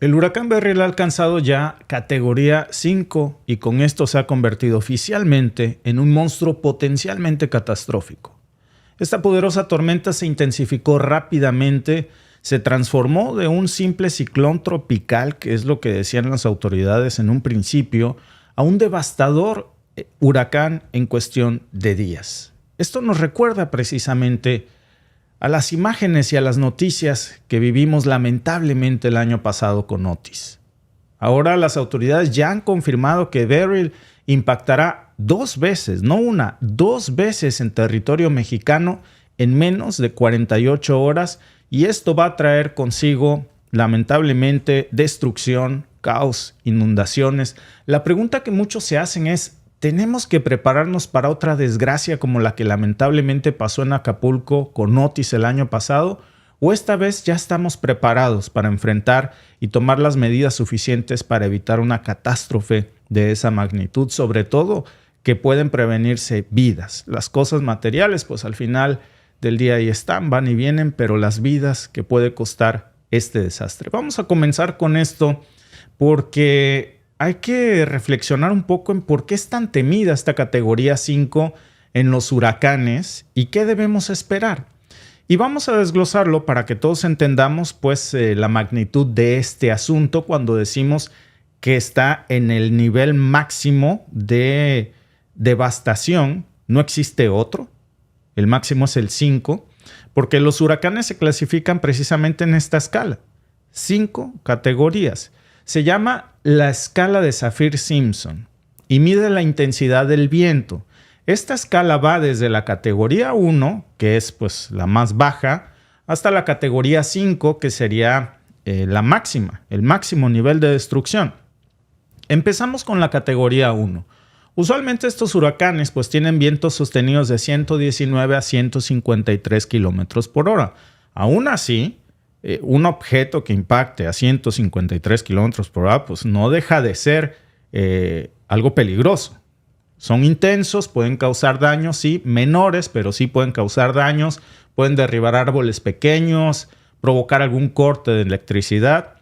El huracán Beryl ha alcanzado ya categoría 5 y con esto se ha convertido oficialmente en un monstruo potencialmente catastrófico. Esta poderosa tormenta se intensificó rápidamente, se transformó de un simple ciclón tropical, que es lo que decían las autoridades en un principio, a un devastador huracán en cuestión de días. Esto nos recuerda precisamente a las imágenes y a las noticias que vivimos lamentablemente el año pasado con Otis. Ahora las autoridades ya han confirmado que Beryl impactará 2 veces, no una, 2 veces en territorio mexicano en menos de 48 horas y esto va a traer consigo lamentablemente destrucción, caos, inundaciones. La pregunta que muchos se hacen es: ¿tenemos que prepararnos para otra desgracia como la que lamentablemente pasó en Acapulco con Otis el año pasado? ¿O esta vez ya estamos preparados para enfrentar y tomar las medidas suficientes para evitar una catástrofe de esa magnitud? Sobre todo que pueden prevenirse vidas. Las cosas materiales, pues al final del día ahí están, van y vienen, pero las vidas que puede costar este desastre. Vamos a comenzar con esto porque hay que reflexionar un poco en por qué es tan temida esta categoría 5 en los huracanes y qué debemos esperar. Y vamos a desglosarlo para que todos entendamos pues, la magnitud de este asunto cuando decimos que está en el nivel máximo de devastación. No existe otro. El máximo es el 5, porque los huracanes se clasifican precisamente en esta escala. 5 categorías. Se llama la escala de Saffir-Simpson y mide la intensidad del viento. Esta escala va desde la categoría 1, que es pues la más baja, hasta la categoría 5, que sería la máxima, el máximo nivel de destrucción. Empezamos con la categoría 1. Usualmente estos huracanes pues tienen vientos sostenidos de 119 a 153 kilómetros por hora. Aún así, un objeto que impacte a 153 kilómetros por hora pues no deja de ser algo peligroso. Son intensos, pueden causar daños, sí, menores, pero sí pueden causar daños, pueden derribar árboles pequeños, provocar algún corte de electricidad.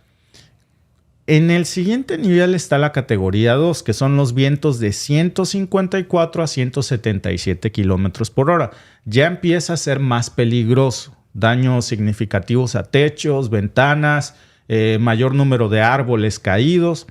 En el siguiente nivel está la categoría 2, que son los vientos de 154 a 177 kilómetros por hora. Ya empieza a ser más peligroso. Daños significativos a techos, ventanas, mayor número de árboles caídos.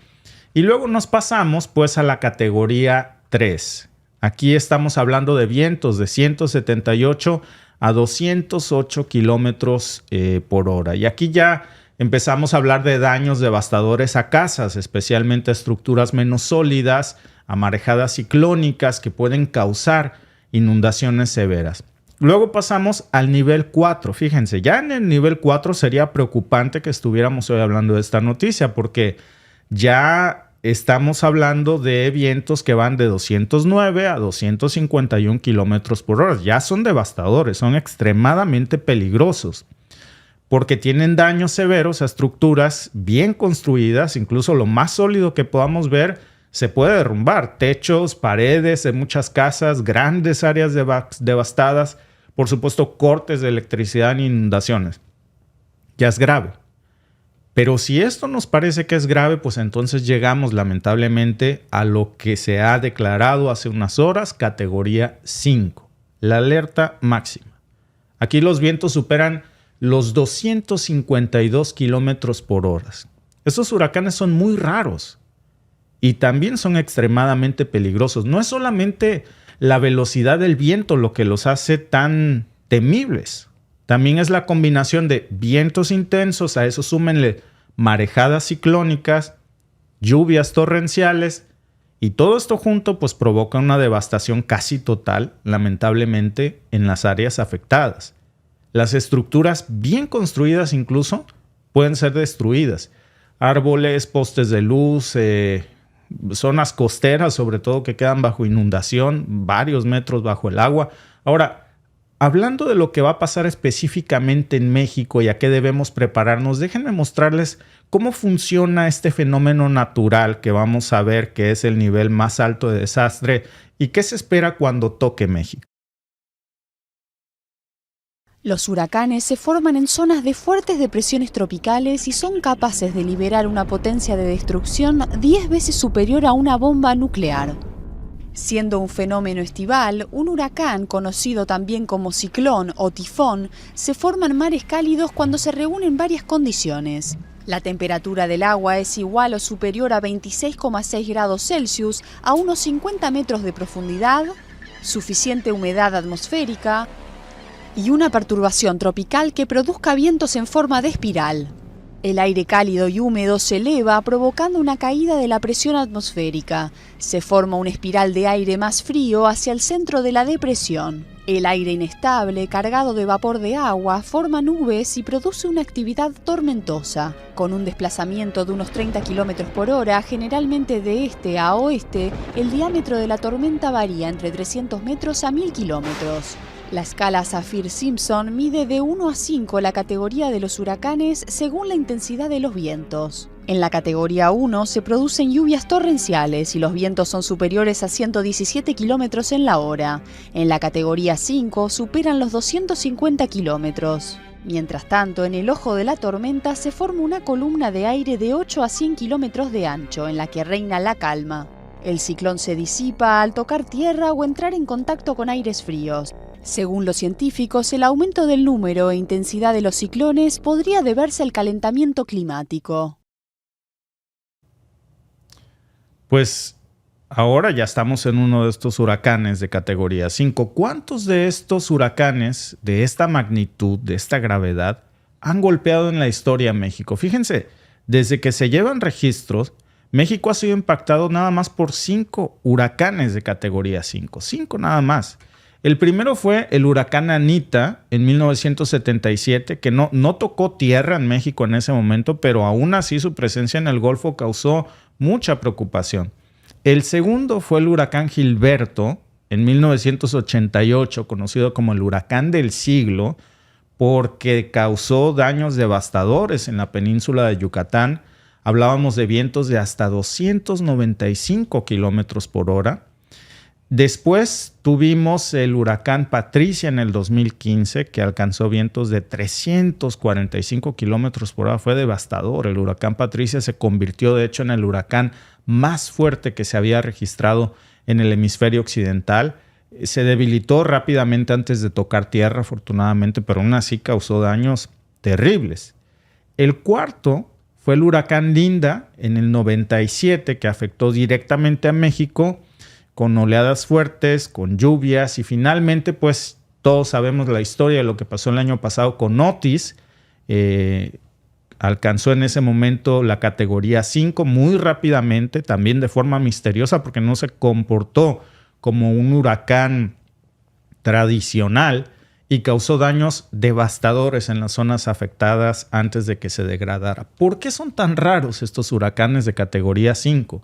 Y luego nos pasamos pues a la categoría 3. Aquí estamos hablando de vientos de 178 a 208 kilómetros por hora. Y aquí ya empezamos a hablar de daños devastadores a casas, especialmente a estructuras menos sólidas, a marejadas ciclónicas que pueden causar inundaciones severas. Luego pasamos al nivel 4. Fíjense, ya en el nivel 4 sería preocupante que estuviéramos hoy hablando de esta noticia porque ya estamos hablando de vientos que van de 209 a 251 kilómetros por hora. Ya son devastadores, son extremadamente peligrosos porque tienen daños severos a estructuras bien construidas. Incluso lo más sólido que podamos ver se puede derrumbar. Techos, paredes de muchas casas, grandes áreas devastadas. Por supuesto, cortes de electricidad e inundaciones. Ya es grave. Pero si esto nos parece que es grave, pues entonces llegamos lamentablemente a lo que se ha declarado hace unas horas, categoría 5, la alerta máxima. Aquí los vientos superan los 252 kilómetros por hora. Estos huracanes son muy raros y también son extremadamente peligrosos. No es solamente la velocidad del viento lo que los hace tan temibles. También es la combinación de vientos intensos, a eso súmenle marejadas ciclónicas, lluvias torrenciales y todo esto junto pues provoca una devastación casi total, lamentablemente, en las áreas afectadas. Las estructuras bien construidas incluso pueden ser destruidas. Árboles, postes de luz, zonas costeras sobre todo que quedan bajo inundación, varios metros bajo el agua. Ahora, hablando de lo que va a pasar específicamente en México y a qué debemos prepararnos, déjenme mostrarles cómo funciona este fenómeno natural que vamos a ver que es el nivel más alto de desastre y qué se espera cuando toque México. Los huracanes se forman en zonas de fuertes depresiones tropicales y son capaces de liberar una potencia de destrucción 10 veces superior a una bomba nuclear. Siendo un fenómeno estival, un huracán, conocido también como ciclón o tifón, se forma en mares cálidos cuando se reúnen varias condiciones. La temperatura del agua es igual o superior a 26,6 grados Celsius a unos 50 metros de profundidad, suficiente humedad atmosférica y una perturbación tropical que produzca vientos en forma de espiral. El aire cálido y húmedo se eleva provocando una caída de la presión atmosférica. Se forma una espiral de aire más frío hacia el centro de la depresión. El aire inestable, cargado de vapor de agua, forma nubes y produce una actividad tormentosa. Con un desplazamiento de unos 30 km por hora, generalmente de este a oeste, el diámetro de la tormenta varía entre 300 metros a 1000 kilómetros. La escala Saffir-Simpson mide de 1 a 5 la categoría de los huracanes según la intensidad de los vientos. En la categoría 1 se producen lluvias torrenciales y los vientos son superiores a 117 kilómetros en la hora. En la categoría 5 superan los 250 kilómetros. Mientras tanto, en el ojo de la tormenta se forma una columna de aire de 8 a 100 kilómetros de ancho en la que reina la calma. El ciclón se disipa al tocar tierra o entrar en contacto con aires fríos. Según los científicos, el aumento del número e intensidad de los ciclones podría deberse al calentamiento climático. Pues ahora ya estamos en uno de estos huracanes de categoría 5. ¿Cuántos de estos huracanes de esta magnitud, de esta gravedad, han golpeado en la historia a México? Fíjense, desde que se llevan registros, México ha sido impactado nada más por 5 huracanes de categoría 5. 5 nada más. El primero fue el huracán Anita en 1977, que no tocó tierra en México en ese momento, pero aún así su presencia en el Golfo causó mucha preocupación. El segundo fue el huracán Gilberto en 1988, conocido como el huracán del siglo, porque causó daños devastadores en la península de Yucatán. Hablábamos de vientos de hasta 295 kilómetros por hora. Después tuvimos el huracán Patricia en el 2015, que alcanzó vientos de 345 kilómetros por hora. Fue devastador. El huracán Patricia se convirtió, de hecho, en el huracán más fuerte que se había registrado en el hemisferio occidental. Se debilitó rápidamente antes de tocar tierra, afortunadamente, pero aún así causó daños terribles. El cuarto fue el huracán Linda en el 97, que afectó directamente a México, con oleadas fuertes, con lluvias y finalmente pues todos sabemos la historia de lo que pasó el año pasado con Otis. Alcanzó en ese momento la categoría 5 muy rápidamente, también de forma misteriosa porque no se comportó como un huracán tradicional y causó daños devastadores en las zonas afectadas antes de que se degradara. ¿Por qué son tan raros estos huracanes de categoría 5?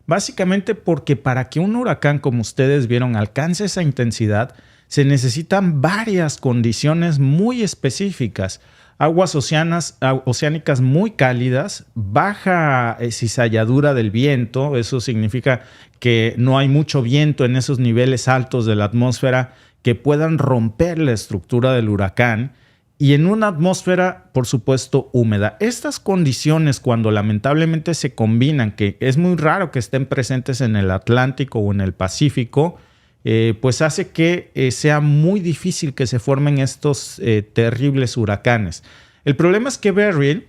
Básicamente porque para que un huracán, como ustedes vieron, alcance esa intensidad, se necesitan condiciones muy específicas. Aguas oceánicas muy cálidas, baja cizalladura del viento, eso significa que no hay mucho viento en esos niveles altos de la atmósfera que puedan romper la estructura del huracán, y en una atmósfera, por supuesto, húmeda. Estas condiciones, cuando lamentablemente se combinan, que es muy raro que estén presentes en el Atlántico o en el Pacífico, pues hace que sea muy difícil que se formen estos terribles huracanes. El problema es que Beryl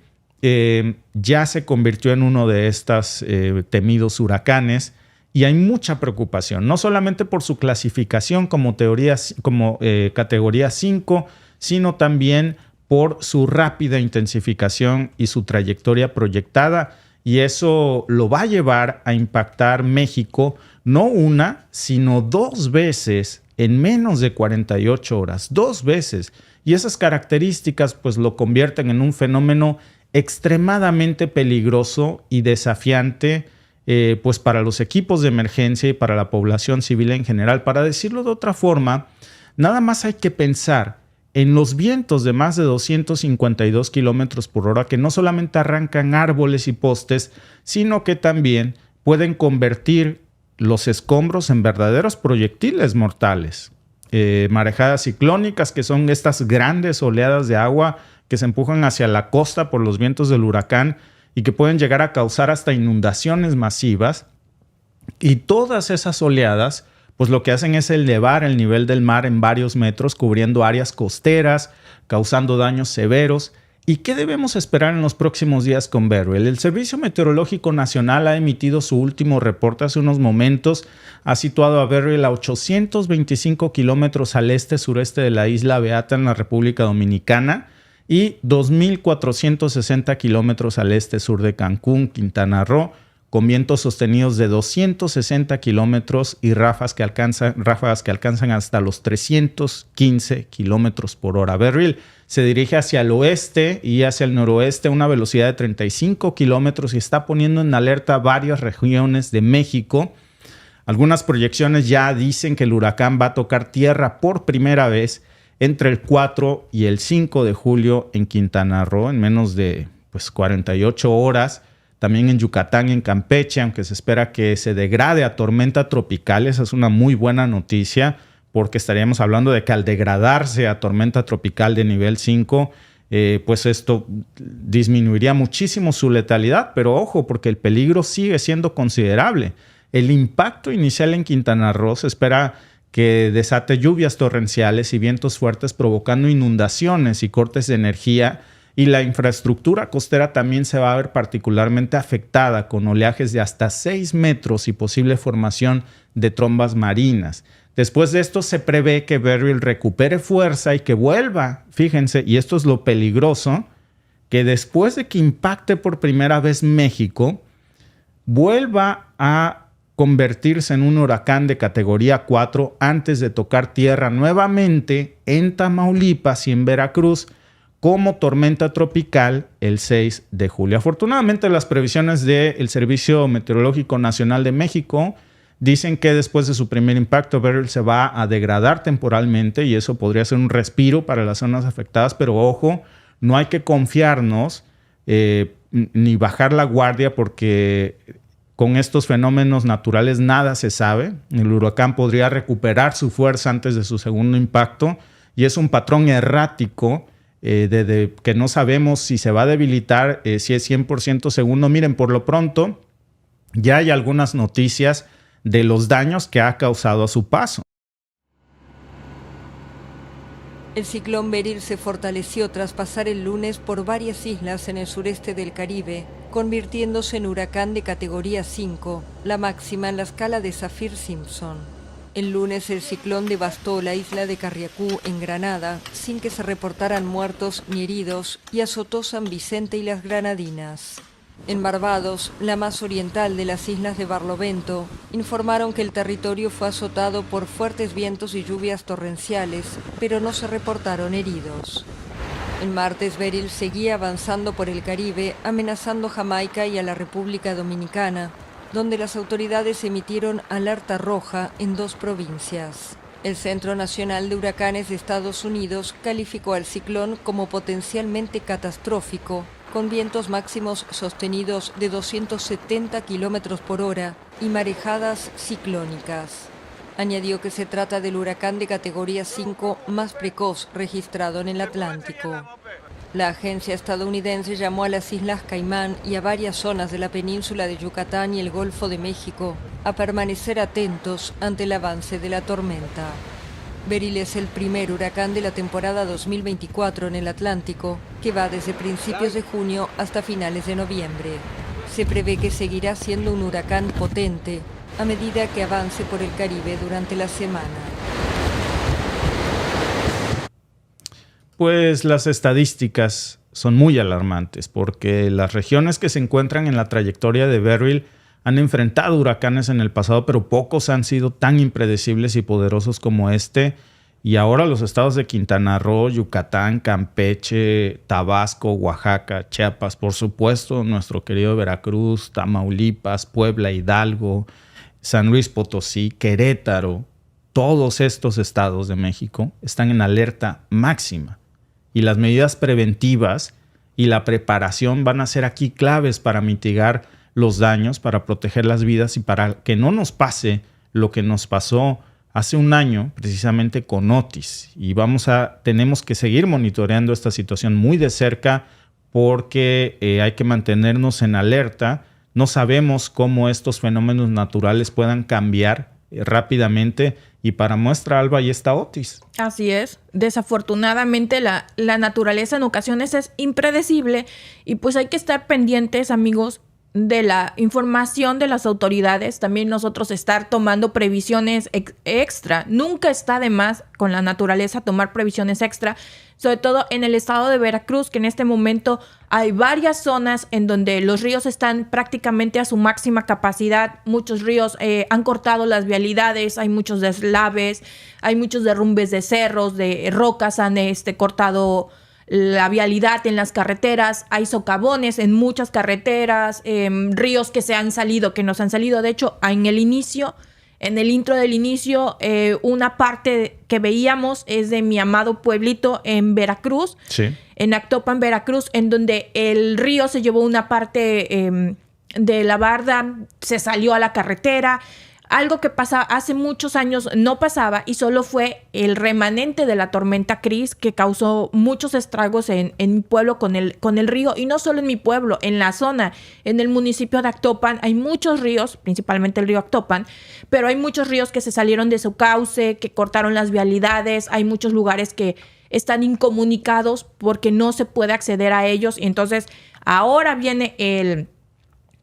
ya se convirtió en uno de estos temidos huracanes y hay mucha preocupación, no solamente por su clasificación como categoría 5, sino también por su rápida intensificación y su trayectoria proyectada. Y eso lo va a llevar a impactar México no una, sino 2 veces en menos de 48 horas. 2 veces. Y esas características pues lo convierten en un fenómeno extremadamente peligroso y desafiante pues para los equipos de emergencia y para la población civil en general. Para decirlo de otra forma, nada más hay que pensar en los vientos de más de 252 kilómetros por hora que no solamente arrancan árboles y postes, sino que también pueden convertir los escombros en verdaderos proyectiles mortales. marejadas ciclónicas, que son estas grandes oleadas de agua que se empujan hacia la costa por los vientos del huracán y que pueden llegar a causar hasta inundaciones masivas. Y todas esas oleadas, pues lo que hacen es elevar el nivel del mar en varios metros, cubriendo áreas costeras, causando daños severos. ¿Y qué debemos esperar en los próximos días con Beryl? El Servicio Meteorológico Nacional ha emitido su último reporte hace unos momentos. Ha situado a Beryl a 825 kilómetros al este-sureste de la isla Beata en la República Dominicana y 2.460 kilómetros al este-sur de Cancún, Quintana Roo, con vientos sostenidos de 260 kilómetros y ráfagas que alcanzan hasta los 315 kilómetros por hora. Beryl se dirige hacia el oeste y hacia el noroeste a una velocidad de 35 kilómetros y está poniendo en alerta varias regiones de México. Algunas proyecciones ya dicen que el huracán va a tocar tierra por primera vez entre el 4 y el 5 de julio en Quintana Roo, en menos de 48 horas. También en Yucatán y en Campeche, aunque se espera que se degrade a tormenta tropical. Esa es una muy buena noticia, porque estaríamos hablando de que al degradarse a tormenta tropical de nivel 5, pues esto disminuiría muchísimo su letalidad. Pero ojo, porque el peligro sigue siendo considerable. El impacto inicial en Quintana Roo se espera que desate lluvias torrenciales y vientos fuertes, provocando inundaciones y cortes de energía. Y la infraestructura costera también se va a ver particularmente afectada, con oleajes de hasta 6 metros y posible formación de trombas marinas. Después de esto se prevé que Beryl recupere fuerza y que vuelva, fíjense, y esto es lo peligroso, que después de que impacte por primera vez México, vuelva a convertirse en un huracán de categoría 4 antes de tocar tierra nuevamente en Tamaulipas y en Veracruz, como tormenta tropical el 6 de julio. Afortunadamente, las previsiones del Servicio Meteorológico Nacional de México dicen que después de su primer impacto, Beryl se va a degradar temporalmente y eso podría ser un respiro para las zonas afectadas, pero ojo, no hay que confiarnos ni bajar la guardia, porque con estos fenómenos naturales nada se sabe. El huracán podría recuperar su fuerza antes de su segundo impacto y es un patrón errático que no sabemos si se va a debilitar, si es 100% seguro. Miren, por lo pronto ya hay algunas noticias de los daños que ha causado a su paso. El ciclón Beryl se fortaleció tras pasar el lunes por varias islas en el sureste del Caribe, convirtiéndose en huracán de categoría 5, la máxima en la escala de Saffir-Simpson. El lunes el ciclón devastó la isla de Carriacú en Granada, sin que se reportaran muertos ni heridos, y azotó San Vicente y las Granadinas. En Barbados, la más oriental de las islas de Barlovento, informaron que el territorio fue azotado por fuertes vientos y lluvias torrenciales, pero no se reportaron heridos. El martes Beryl seguía avanzando por el Caribe, amenazando Jamaica y a la República Dominicana, donde las autoridades emitieron alerta roja en 2 provincias. El Centro Nacional de Huracanes de Estados Unidos calificó al ciclón como potencialmente catastrófico, con vientos máximos sostenidos de 270 kilómetros por hora y marejadas ciclónicas. Añadió que se trata del huracán de categoría 5 más precoz registrado en el Atlántico. La agencia estadounidense llamó a las Islas Caimán y a varias zonas de la península de Yucatán y el Golfo de México a permanecer atentos ante el avance de la tormenta. Beryl es el primer huracán de la temporada 2024 en el Atlántico, que va desde principios de junio hasta finales de noviembre. Se prevé que seguirá siendo un huracán potente a medida que avance por el Caribe durante la semana. Pues las estadísticas son muy alarmantes, porque las regiones que se encuentran en la trayectoria de Beryl han enfrentado huracanes en el pasado, pero pocos han sido tan impredecibles y poderosos como este. Y ahora los estados de Quintana Roo, Yucatán, Campeche, Tabasco, Oaxaca, Chiapas, por supuesto, nuestro querido Veracruz, Tamaulipas, Puebla, Hidalgo, San Luis Potosí, Querétaro, todos estos estados de México están en alerta máxima. Y las medidas preventivas y la preparación van a ser aquí claves para mitigar los daños, para proteger las vidas y para que no nos pase lo que nos pasó hace un año precisamente con Otis y tenemos que seguir monitoreando esta situación muy de cerca porque hay que mantenernos en alerta. No sabemos cómo estos fenómenos naturales puedan cambiar rápidamente y para muestra, Alba, ahí está Otis. Así es. Desafortunadamente la naturaleza en ocasiones es impredecible y pues hay que estar pendientes, amigos, de la información de las autoridades. También nosotros estar tomando previsiones extra. Nunca está de más con la naturaleza tomar previsiones extra, sobre todo en el estado de Veracruz, que en este momento hay varias zonas en donde los ríos están prácticamente a su máxima capacidad. Muchos ríos han cortado las vialidades, hay muchos deslaves, hay muchos derrumbes de cerros, de rocas, han cortado la vialidad en las carreteras, hay socavones en muchas carreteras, ríos que nos han salido. De hecho, en el intro del inicio, una parte que veíamos es de mi amado pueblito en Veracruz, sí, en Actopan, Veracruz, en donde el río se llevó una parte de la barda, se salió a la carretera. Algo que pasa hace muchos años no pasaba y solo fue el remanente de la tormenta Chris que causó muchos estragos en mi pueblo con el río. Y no solo en mi pueblo, en la zona, en el municipio de Actopan hay muchos ríos, principalmente el río Actopan, pero hay muchos ríos que se salieron de su cauce, que cortaron las vialidades, hay muchos lugares que están incomunicados porque no se puede acceder a ellos. Y entonces ahora viene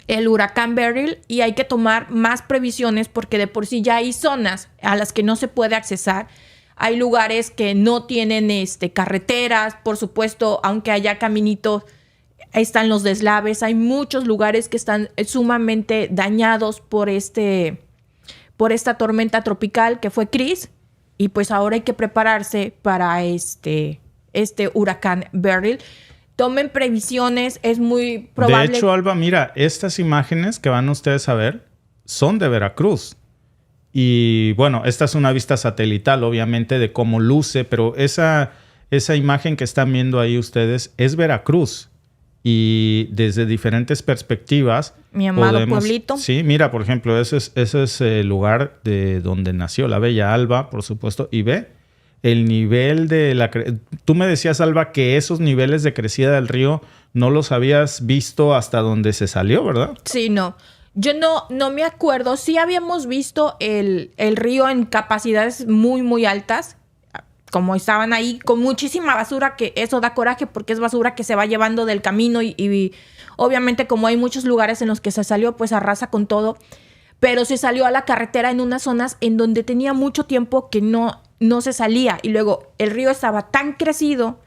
el huracán Beryl y hay que tomar más previsiones porque de por sí ya hay zonas a las que no se puede accesar. Hay lugares que no tienen carreteras, por supuesto, aunque haya caminitos, están los deslaves. Hay muchos lugares que están sumamente dañados por esta tormenta tropical que fue Chris y pues ahora hay que prepararse para este huracán Beryl. Tomen previsiones, es muy probable. De hecho, Alba, mira, estas imágenes que van ustedes a ver son de Veracruz. Y bueno, esta es una vista satelital, obviamente, de cómo luce, pero esa imagen que están viendo ahí ustedes es Veracruz. Y desde diferentes perspectivas... Mi amado pueblito. Sí, mira, por ejemplo, ese es el lugar de donde nació la bella Alba, por supuesto, y ve el nivel de Tú me decías, Alba, que esos niveles de crecida del río no los habías visto hasta donde se salió, ¿verdad? Sí, no. Yo no me acuerdo. Sí habíamos visto el río en capacidades muy, muy altas, como estaban ahí con muchísima basura, que eso da coraje porque es basura que se va llevando del camino y obviamente como hay muchos lugares en los que se salió, pues arrasa con todo. Pero se salió a la carretera en unas zonas en donde tenía mucho tiempo que no se salía. Y luego el río estaba tan crecido,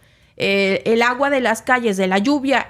el agua de las calles, de la lluvia,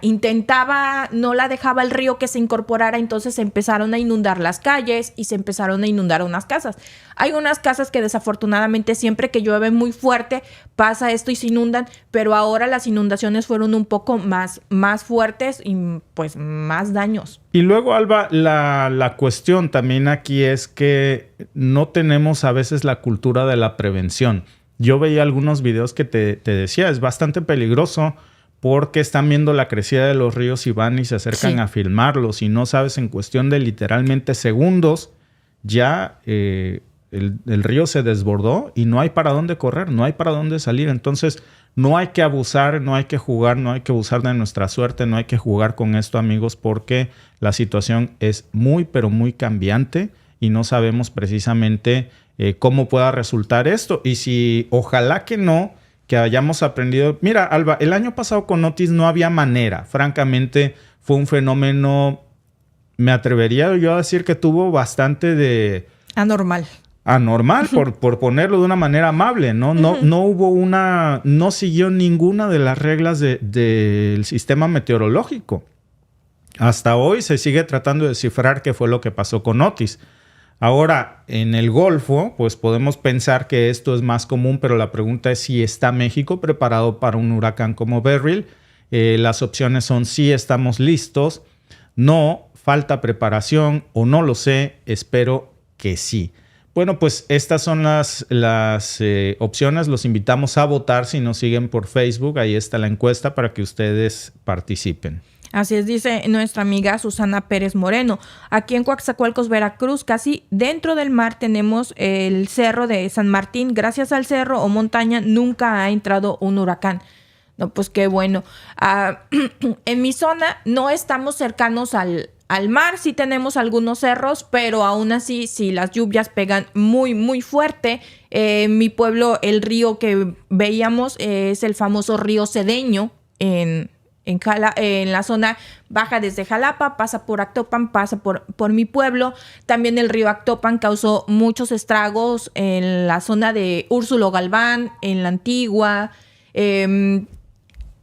no la dejaba el río que se incorporara, entonces se empezaron a inundar las calles y se empezaron a inundar unas casas. Hay unas casas que desafortunadamente siempre que llueve muy fuerte pasa esto y se inundan, pero ahora las inundaciones fueron un poco más fuertes y pues más daños. Y luego, Alba, la cuestión también aquí es que no tenemos a veces la cultura de la prevención. Yo veía algunos videos que te decía, es bastante peligroso porque están viendo la crecida de los ríos y van y se acercan a filmarlos y no sabes, en cuestión de literalmente segundos, ya el río se desbordó y no hay para dónde correr, no hay para dónde salir. Entonces no hay que abusar, no hay que jugar, no hay que abusar de nuestra suerte, no hay que jugar con esto, amigos, porque la situación es muy, pero muy cambiante y no sabemos precisamente cómo pueda resultar esto. Y si, ojalá que hayamos aprendido. Mira, Alba, el año pasado con Otis no había manera. Francamente, fue un fenómeno, me atrevería yo a decir que tuvo bastante de... Anormal, por ponerlo de una manera amable, ¿no? No siguió ninguna de las reglas del sistema meteorológico. Hasta hoy se sigue tratando de descifrar qué fue lo que pasó con Otis. Ahora, en el Golfo, pues podemos pensar que esto es más común, pero la pregunta es si está México preparado para un huracán como Beryl. Las opciones son sí, estamos listos, no, falta preparación o no lo sé, espero que sí. Bueno, pues estas son las opciones. Los invitamos a votar si nos siguen por Facebook. Ahí está la encuesta para que ustedes participen. Así es, dice nuestra amiga Susana Pérez Moreno. Aquí en Coatzacoalcos, Veracruz, casi dentro del mar tenemos el cerro de San Martín. Gracias al cerro o montaña nunca ha entrado un huracán. No, pues qué bueno. En mi zona no estamos cercanos al mar, sí tenemos algunos cerros, pero aún así, si las lluvias pegan muy, muy fuerte, mi pueblo, el río que veíamos es el famoso río Cedeño en la zona baja desde Jalapa, pasa por Actopan, pasa por mi pueblo. También el río Actopan causó muchos estragos en la zona de Úrsulo Galván, en la Antigua,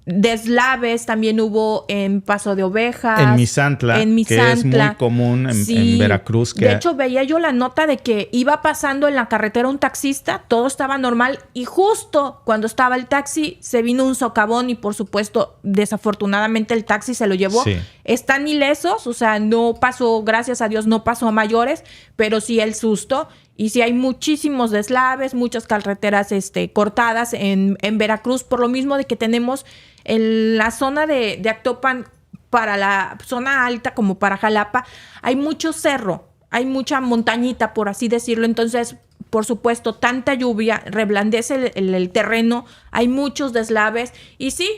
deslaves también hubo en Paso de Ovejas. En Misantla, que es muy común en Veracruz. De hecho, veía yo la nota de que iba pasando en la carretera un taxista, todo estaba normal y justo cuando estaba el taxi se vino un socavón y por supuesto, desafortunadamente el taxi se lo llevó. Sí. Están ilesos, o sea, no pasó, gracias a Dios, no pasó a mayores, pero sí el susto. Y sí hay muchísimos deslaves, muchas carreteras cortadas en Veracruz, por lo mismo de que tenemos en la zona de Actopan, para la zona alta como para Jalapa, hay mucho cerro, hay mucha montañita, por así decirlo. Entonces, por supuesto, tanta lluvia reblandece el terreno, hay muchos deslaves y sí.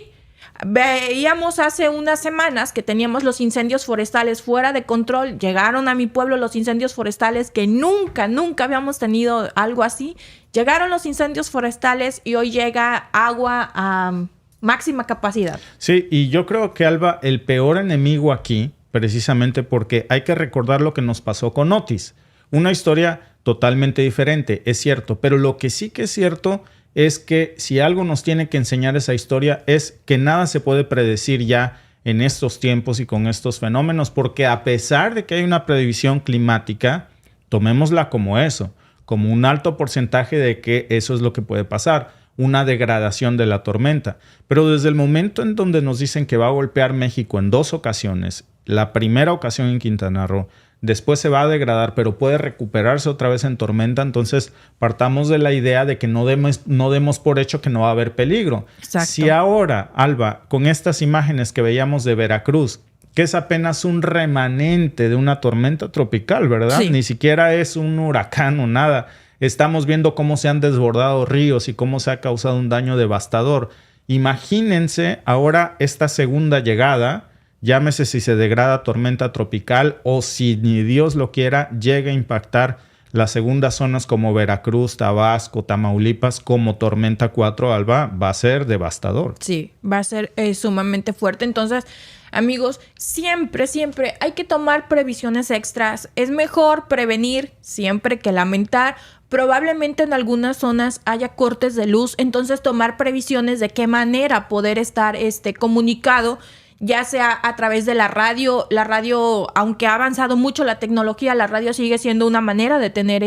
Veíamos hace unas semanas que teníamos los incendios forestales fuera de control. Llegaron a mi pueblo los incendios forestales, que nunca habíamos tenido algo así. Llegaron los incendios forestales y hoy llega agua a máxima capacidad. Sí, y yo creo que, Alba, el peor enemigo aquí, precisamente porque hay que recordar lo que nos pasó con Otis. Una historia totalmente diferente, es cierto, pero lo que sí que es cierto es que si algo nos tiene que enseñar esa historia es que nada se puede predecir ya en estos tiempos y con estos fenómenos, porque a pesar de que hay una previsión climática, tomémosla como eso, como un alto porcentaje de que eso es lo que puede pasar, una degradación de la tormenta. Pero desde el momento en donde nos dicen que va a golpear México en 2 ocasiones, la primera ocasión en Quintana Roo, después se va a degradar, pero puede recuperarse otra vez en tormenta. Entonces, partamos de la idea de que no demos por hecho que no va a haber peligro. Exacto. Si ahora, Alba, con estas imágenes que veíamos de Veracruz, que es apenas un remanente de una tormenta tropical, ¿verdad? Sí. Ni siquiera es un huracán o nada. Estamos viendo cómo se han desbordado ríos y cómo se ha causado un daño devastador. Imagínense ahora esta segunda llegada. Llámese si se degrada tormenta tropical o si ni Dios lo quiera, llega a impactar las segundas zonas como Veracruz, Tabasco, Tamaulipas como tormenta 4, Alba, va a ser devastador. Sí, va a ser sumamente fuerte. Entonces, amigos, siempre hay que tomar previsiones extras. Es mejor prevenir siempre que lamentar. Probablemente en algunas zonas haya cortes de luz, entonces tomar previsiones de qué manera poder estar comunicado, ya sea a través de la radio. La radio, aunque ha avanzado mucho la tecnología, la radio sigue siendo una manera de tener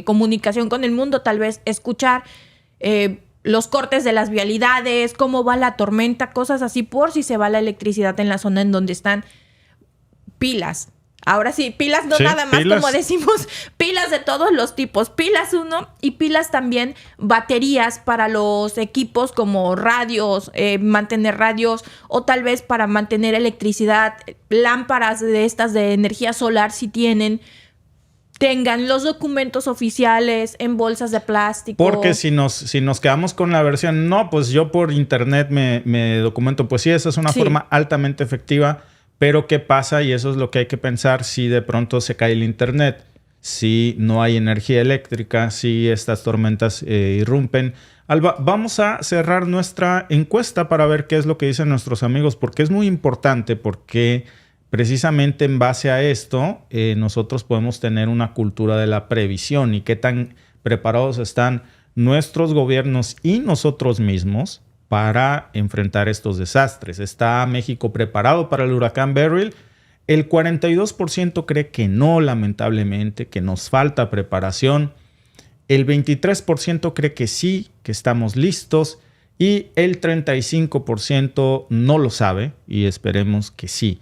comunicación con el mundo. Tal vez escuchar los cortes de las vialidades, cómo va la tormenta, cosas así, por si se va la electricidad en la zona en donde están. Pilas. Ahora sí, pilas no, sí, nada más pilas, como decimos, pilas de todos los tipos, pilas uno y pilas también baterías para los equipos como radios, mantener radios o tal vez para mantener electricidad, lámparas de estas de energía solar si tienen. Tengan los documentos oficiales en bolsas de plástico. Porque si nos quedamos con la versión, no, pues yo por internet me documento, pues sí, esa es una forma altamente efectiva. Pero ¿qué pasa? Y eso es lo que hay que pensar si de pronto se cae el internet, si no hay energía eléctrica, si estas tormentas irrumpen. Alba, vamos a cerrar nuestra encuesta para ver qué es lo que dicen nuestros amigos, porque es muy importante, porque precisamente en base a esto nosotros podemos tener una cultura de la previsión y qué tan preparados están nuestros gobiernos y nosotros mismos para enfrentar estos desastres. ¿Está México preparado para el huracán Beryl? El 42% cree que no, lamentablemente, que nos falta preparación. El 23% cree que sí, que estamos listos. Y el 35% no lo sabe y esperemos que sí.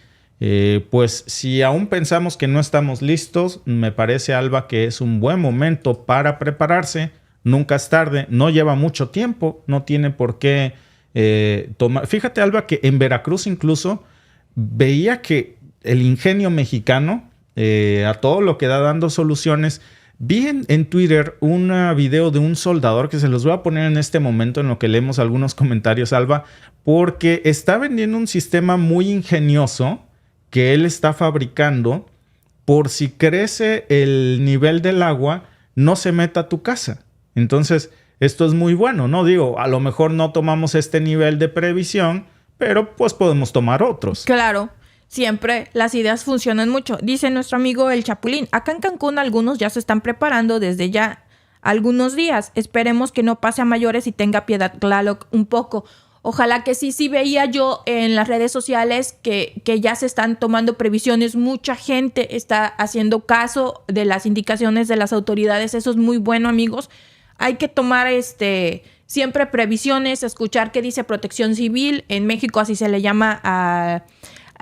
Pues si aún pensamos que no estamos listos, me parece, Alba, que es un buen momento para prepararse. Nunca es tarde, no lleva mucho tiempo, no tiene por qué tomar. Fíjate, Alba, que en Veracruz incluso veía que el ingenio mexicano, a todo lo que da dando soluciones. Vi en Twitter un video de un soldador que se los voy a poner en este momento en lo que leemos algunos comentarios, Alba, porque está vendiendo un sistema muy ingenioso que él está fabricando por si crece el nivel del agua, no se meta a tu casa. Entonces, esto es muy bueno, ¿no? Digo, a lo mejor no tomamos este nivel de previsión, pero pues podemos tomar otros. Claro. Siempre las ideas funcionan mucho. Dice nuestro amigo el Chapulín. Acá en Cancún algunos ya se están preparando desde ya algunos días. Esperemos que no pase a mayores y tenga piedad Tlaloc un poco. Ojalá que sí. Sí veía yo en las redes sociales que ya se están tomando previsiones. Mucha gente está haciendo caso de las indicaciones de las autoridades. Eso es muy bueno, amigos. Hay que tomar siempre previsiones, escuchar qué dice Protección Civil. En México así se le llama a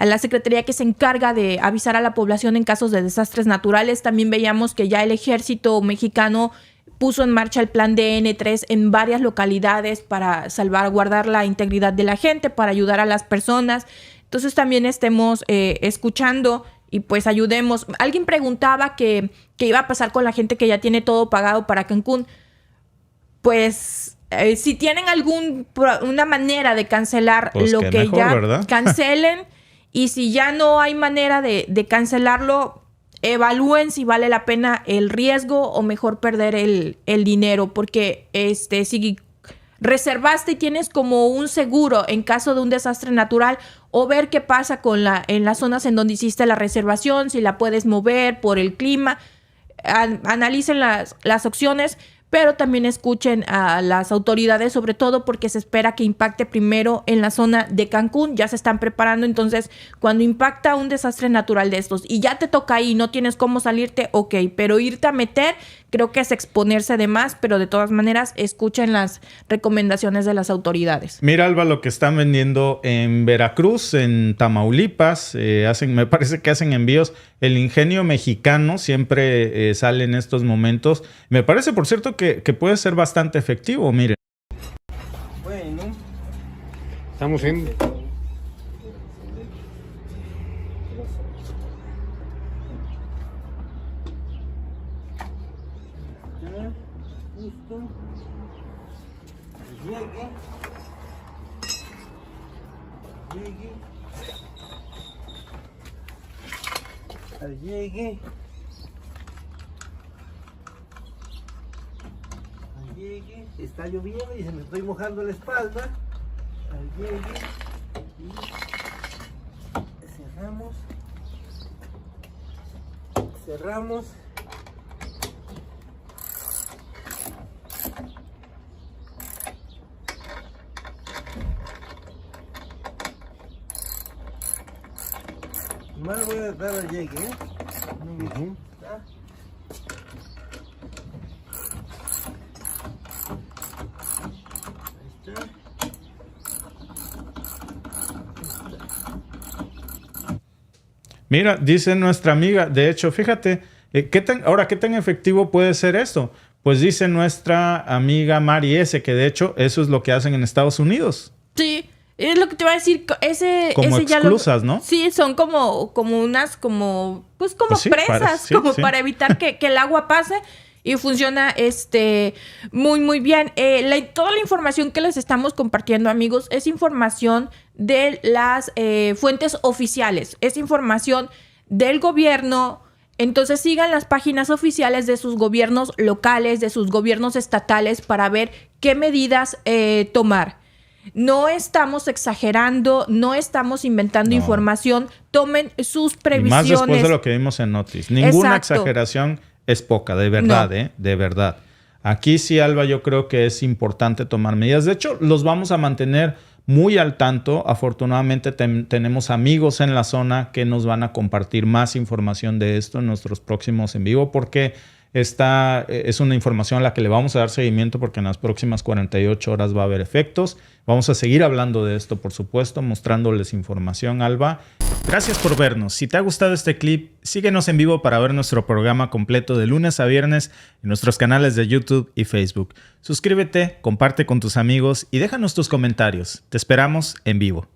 la secretaría que se encarga de avisar a la población en casos de desastres naturales. También veíamos que ya el ejército mexicano puso en marcha el plan DN3 en varias localidades para salvaguardar la integridad de la gente, para ayudar a las personas. Entonces también estemos escuchando y pues ayudemos. Alguien preguntaba qué iba a pasar con la gente que ya tiene todo pagado para Cancún. Pues si tienen una manera de cancelar pues lo que mejor, ya ¿verdad? Cancelen. Y si ya no hay manera de cancelarlo, evalúen si vale la pena el riesgo o mejor perder el dinero. Porque si reservaste y tienes como un seguro en caso de un desastre natural, o ver qué pasa en las zonas en donde hiciste la reservación, si la puedes mover por el clima, analicen las opciones. Pero también escuchen a las autoridades, sobre todo porque se espera que impacte primero en la zona de Cancún. Ya se están preparando, entonces cuando impacta un desastre natural de estos y ya te toca ahí, no tienes cómo salirte, ok, pero irte a meter creo que es exponerse de más, pero de todas maneras escuchen las recomendaciones de las autoridades. Mira, Alba, lo que están vendiendo en Veracruz, en Tamaulipas, me parece que hacen envíos. El ingenio mexicano siempre sale en estos momentos. Me parece, por cierto, que puede ser bastante efectivo, miren. Bueno, estamos en... Listo. Llegue. Está lloviendo y se me estoy mojando la espalda. Llegue. Y cerramos. Más voy a dar al llegue, ¿Está? Mira, dice nuestra amiga, de hecho, fíjate, ¿qué tan efectivo puede ser esto? Pues dice nuestra amiga Mari S, que de hecho eso es lo que hacen en Estados Unidos. Sí, es lo que te iba a decir. Como ese exclusas, ya ¿no? Sí, son como unas, pues sí, presas, para evitar que el agua pase. Y funciona muy, muy bien. Toda la información que les estamos compartiendo, amigos, es información de las fuentes oficiales. Es información del gobierno. Entonces sigan las páginas oficiales de sus gobiernos locales, de sus gobiernos estatales, para ver qué medidas tomar. No estamos exagerando, no estamos inventando información. Tomen sus previsiones. Y más después de lo que vimos en Notice. Ninguna exageración es poca, de verdad, no. De verdad. Aquí sí, Alba, yo creo que es importante tomar medidas. De hecho, los vamos a mantener muy al tanto. Afortunadamente tenemos amigos en la zona que nos van a compartir más información de esto en nuestros próximos en vivo, porque esta es una información a la que le vamos a dar seguimiento, porque en las próximas 48 horas va a haber efectos. Vamos a seguir hablando de esto, por supuesto, mostrándoles información, Alba. Gracias por vernos. Si te ha gustado este clip, síguenos en vivo para ver nuestro programa completo de lunes a viernes en nuestros canales de YouTube y Facebook. Suscríbete, comparte con tus amigos y déjanos tus comentarios. Te esperamos en vivo.